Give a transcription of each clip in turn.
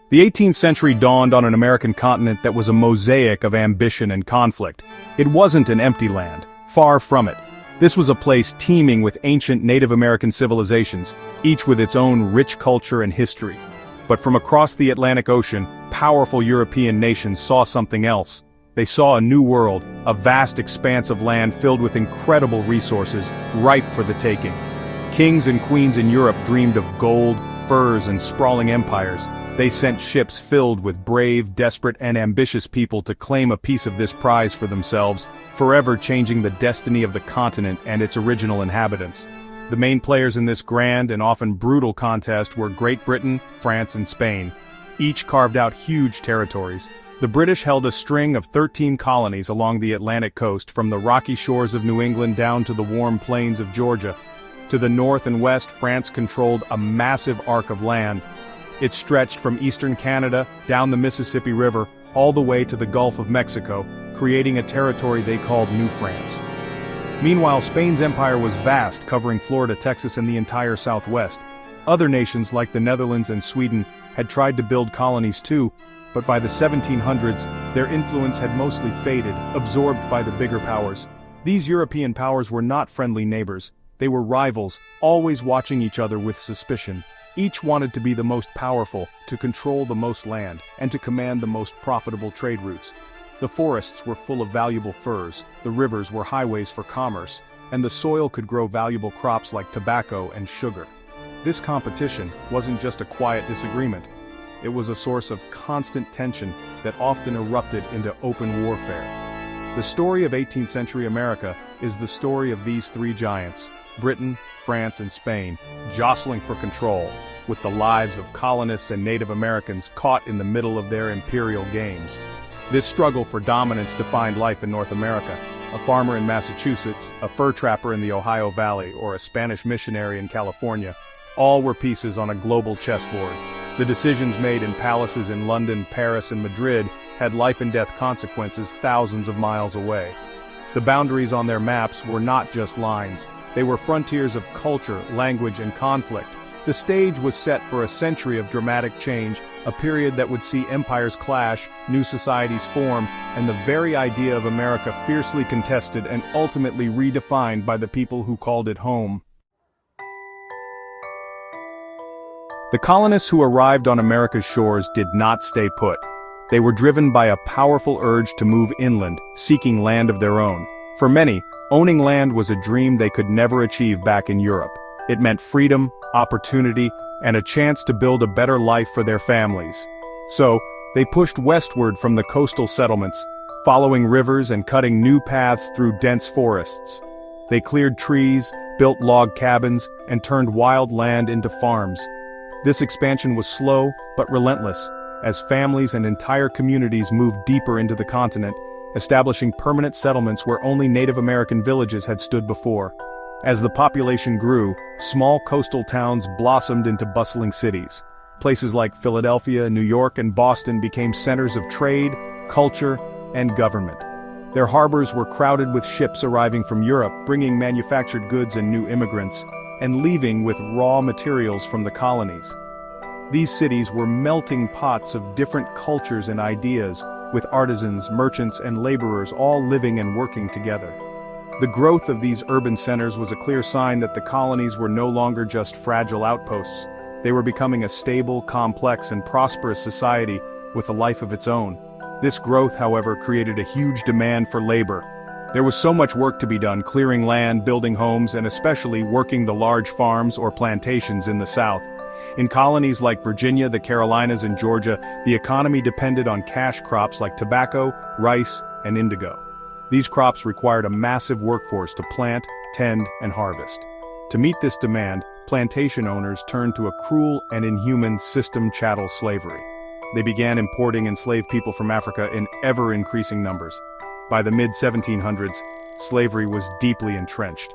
The 18th century dawned on an American continent that was a mosaic of ambition and conflict. It wasn't an empty land, far from it. This was a place teeming with ancient Native American civilizations, each with its own rich culture and history. But from across the Atlantic Ocean, powerful European nations saw something else. They saw a new world, a vast expanse of land filled with incredible resources, ripe for the taking. Kings and queens in Europe dreamed of gold, furs, and sprawling empires. They sent ships filled with brave, desperate, and ambitious people to claim a piece of this prize for themselves, forever changing the destiny of the continent and its original inhabitants. The main players in this grand and often brutal contest were Great Britain, France, and Spain. Each carved out huge territories. The British held a string of 13 colonies along the Atlantic coast, from the rocky shores of New England down to the warm plains of Georgia. To the north and west, France controlled a massive arc of land. It stretched from eastern Canada, down the Mississippi River, all the way to the Gulf of Mexico, creating a territory they called New France. Meanwhile, Spain's empire was vast, covering Florida, Texas, and the entire Southwest. Other nations like the Netherlands and Sweden had tried to build colonies too, but by the 1700s, their influence had mostly faded, absorbed by the bigger powers. These European powers were not friendly neighbors. They were rivals, always watching each other with suspicion. Each wanted to be the most powerful, to control the most land, and to command the most profitable trade routes. The forests were full of valuable furs, the rivers were highways for commerce, and the soil could grow valuable crops like tobacco and sugar. This competition wasn't just a quiet disagreement. It was a source of constant tension that often erupted into open warfare. The story of 18th century America is the story of these three giants, Britain, France, and Spain, jostling for control, with the lives of colonists and Native Americans caught in the middle of their imperial games. This struggle for dominance defined life in North America. A farmer in Massachusetts, a fur trapper in the Ohio Valley, or a Spanish missionary in California, all were pieces on a global chessboard. The decisions made in palaces in London, Paris, and Madrid had life-and-death consequences thousands of miles away. The boundaries on their maps were not just lines. They were frontiers of culture, language, and conflict. The stage was set for a century of dramatic change, a period that would see empires clash, new societies form, and the very idea of America fiercely contested and ultimately redefined by the people who called it home. The colonists who arrived on America's shores did not stay put. They were driven by a powerful urge to move inland, seeking land of their own. For many, owning land was a dream they could never achieve back in Europe. It meant freedom, opportunity, and a chance to build a better life for their families. So, they pushed westward from the coastal settlements, following rivers and cutting new paths through dense forests. They cleared trees, built log cabins, and turned wild land into farms. This expansion was slow, but relentless, as families and entire communities moved deeper into the continent, establishing permanent settlements where only Native American villages had stood before. As the population grew, small coastal towns blossomed into bustling cities. Places like Philadelphia, New York, and Boston became centers of trade, culture, and government. Their harbors were crowded with ships arriving from Europe, bringing manufactured goods and new immigrants, and leaving with raw materials from the colonies. These cities were melting pots of different cultures and ideas, with artisans, merchants, and laborers all living and working together. The growth of these urban centers was a clear sign that the colonies were no longer just fragile outposts. They were becoming a stable, complex, and prosperous society with a life of its own. This growth, however, created a huge demand for labor. There was so much work to be done, clearing land, building homes, and especially working the large farms or plantations in the South. In colonies like Virginia, the Carolinas, and Georgia, the economy depended on cash crops like tobacco, rice, and indigo. These crops required a massive workforce to plant, tend, and harvest. To meet this demand, plantation owners turned to a cruel and inhuman system chattel slavery. They began importing enslaved people from Africa in ever-increasing numbers. By the mid-1700s, slavery was deeply entrenched.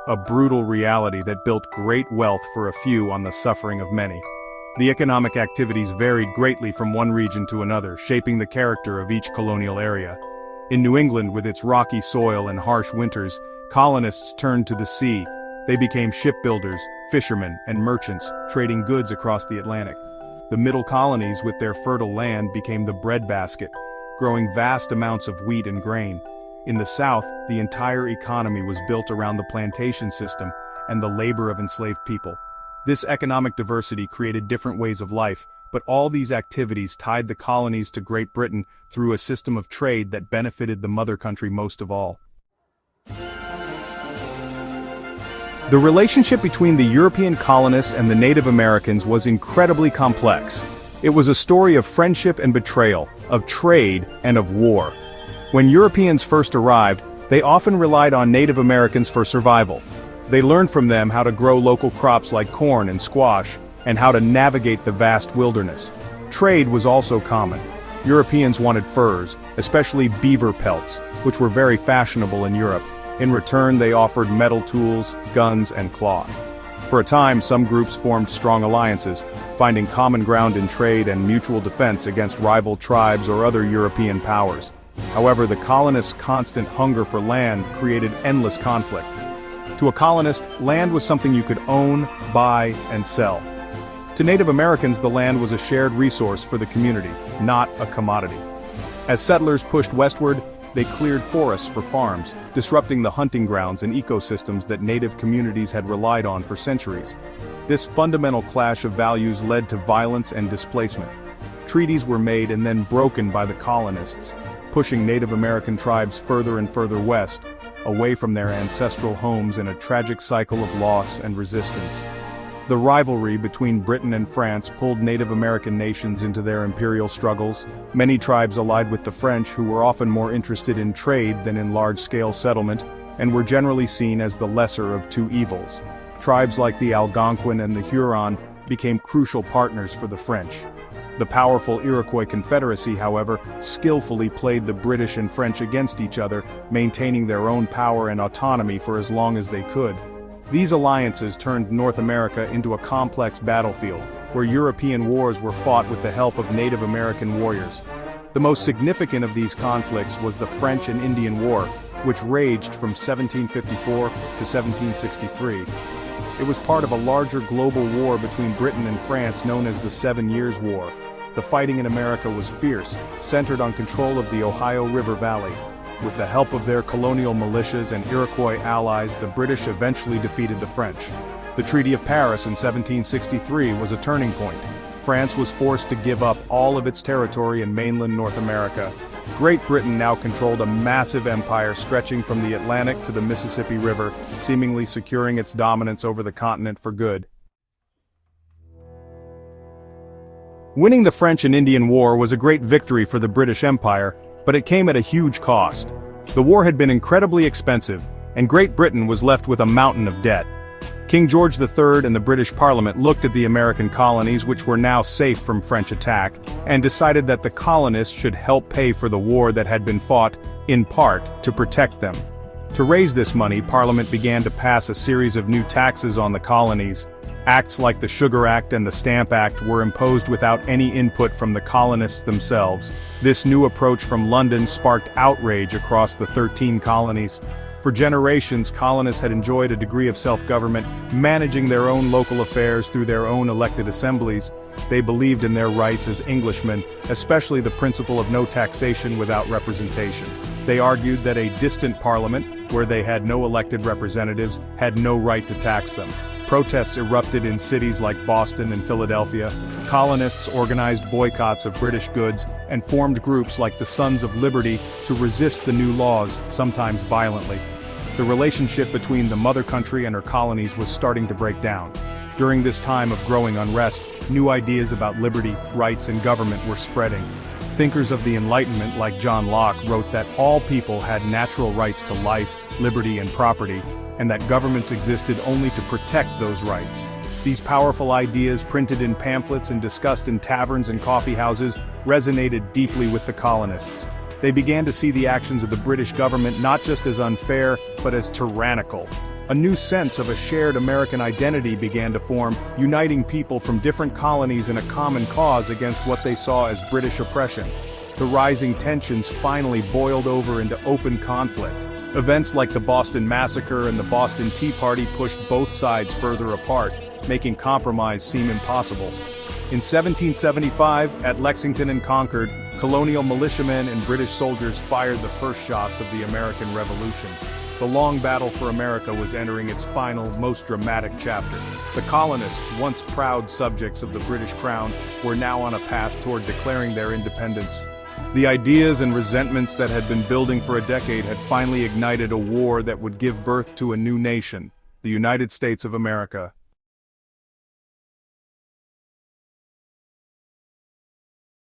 A brutal reality that built great wealth for a few on the suffering of many. The economic activities varied greatly from one region to another, shaping the character of each colonial area. In New England, with its rocky soil and harsh winters, colonists turned to the sea. They became shipbuilders, fishermen, and merchants, trading goods across the Atlantic. The middle colonies with their fertile land became the breadbasket, growing vast amounts of wheat and grain. In the South, the entire economy was built around the plantation system and the labor of enslaved people. This economic diversity created different ways of life, but all these activities tied the colonies to Great Britain through a system of trade that benefited the mother country most of all. The relationship between the European colonists and the Native Americans was incredibly complex. It was a story of friendship and betrayal, of trade and of war. When Europeans first arrived, they often relied on Native Americans for survival. They learned from them how to grow local crops like corn and squash, and how to navigate the vast wilderness. Trade was also common. Europeans wanted furs, especially beaver pelts, which were very fashionable in Europe. In return, they offered metal tools, guns, and cloth. For a time, some groups formed strong alliances, finding common ground in trade and mutual defense against rival tribes or other European powers. However, the colonists' constant hunger for land created endless conflict. To a colonist, land was something you could own, buy, and sell. To Native Americans, the land was a shared resource for the community, not a commodity. As settlers pushed westward, they cleared forests for farms, disrupting the hunting grounds and ecosystems that native communities had relied on for centuries. This fundamental clash of values led to violence and displacement. Treaties were made and then broken by the colonists, pushing Native American tribes further and further west, away from their ancestral homes in a tragic cycle of loss and resistance. The rivalry between Britain and France pulled Native American nations into their imperial struggles. Many tribes allied with the French, who were often more interested in trade than in large-scale settlement, and were generally seen as the lesser of two evils. Tribes like the Algonquin and the Huron became crucial partners for the French. The powerful Iroquois Confederacy, however, skillfully played the British and French against each other, maintaining their own power and autonomy for as long as they could. These alliances turned North America into a complex battlefield, where European wars were fought with the help of Native American warriors. The most significant of these conflicts was the French and Indian War, which raged from 1754 to 1763. It was part of a larger global war between Britain and France known as the 7 Years' War. The fighting in America was fierce, centered on control of the Ohio River Valley. With the help of their colonial militias and Iroquois allies, the British eventually defeated the French. The Treaty of Paris in 1763 was a turning point. France was forced to give up all of its territory in mainland North America. Great Britain now controlled a massive empire stretching from the Atlantic to the Mississippi River, seemingly securing its dominance over the continent for good. Winning the French and Indian War was a great victory for the British Empire, but it came at a huge cost. The war had been incredibly expensive, and Great Britain was left with a mountain of debt. King George III and the British Parliament looked at the American colonies, which were now safe from French attack, and decided that the colonists should help pay for the war that had been fought, in part, to protect them. To raise this money, Parliament began to pass a series of new taxes on the colonies. Acts like the Sugar Act and the Stamp Act were imposed without any input from the colonists themselves. This new approach from London sparked outrage across the 13 colonies. For generations, colonists had enjoyed a degree of self-government, managing their own local affairs through their own elected assemblies. They believed in their rights as Englishmen, especially the principle of no taxation without representation. They argued that a distant parliament, where they had no elected representatives, had no right to tax them. Protests erupted in cities like Boston and Philadelphia. Colonists organized boycotts of British goods and formed groups like the Sons of Liberty to resist the new laws, sometimes violently. The relationship between the mother country and her colonies was starting to break down. During this time of growing unrest, new ideas about liberty, rights, and government were spreading. Thinkers of the Enlightenment like John Locke wrote that all people had natural rights to life, liberty, and property, and that governments existed only to protect those rights. These powerful ideas, printed in pamphlets and discussed in taverns and coffee houses, resonated deeply with the colonists. They began to see the actions of the British government not just as unfair, but as tyrannical. A new sense of a shared American identity began to form, uniting people from different colonies in a common cause against what they saw as British oppression. The rising tensions finally boiled over into open conflict. Events like the Boston Massacre and the Boston Tea Party pushed both sides further apart, making compromise seem impossible. In 1775, at Lexington and Concord, colonial militiamen and British soldiers fired the first shots of the American Revolution. The long battle for America was entering its final, most dramatic chapter. The colonists, once proud subjects of the British Crown, were now on a path toward declaring their independence. The ideas and resentments that had been building for a decade had finally ignited a war that would give birth to a new nation, the United States of America.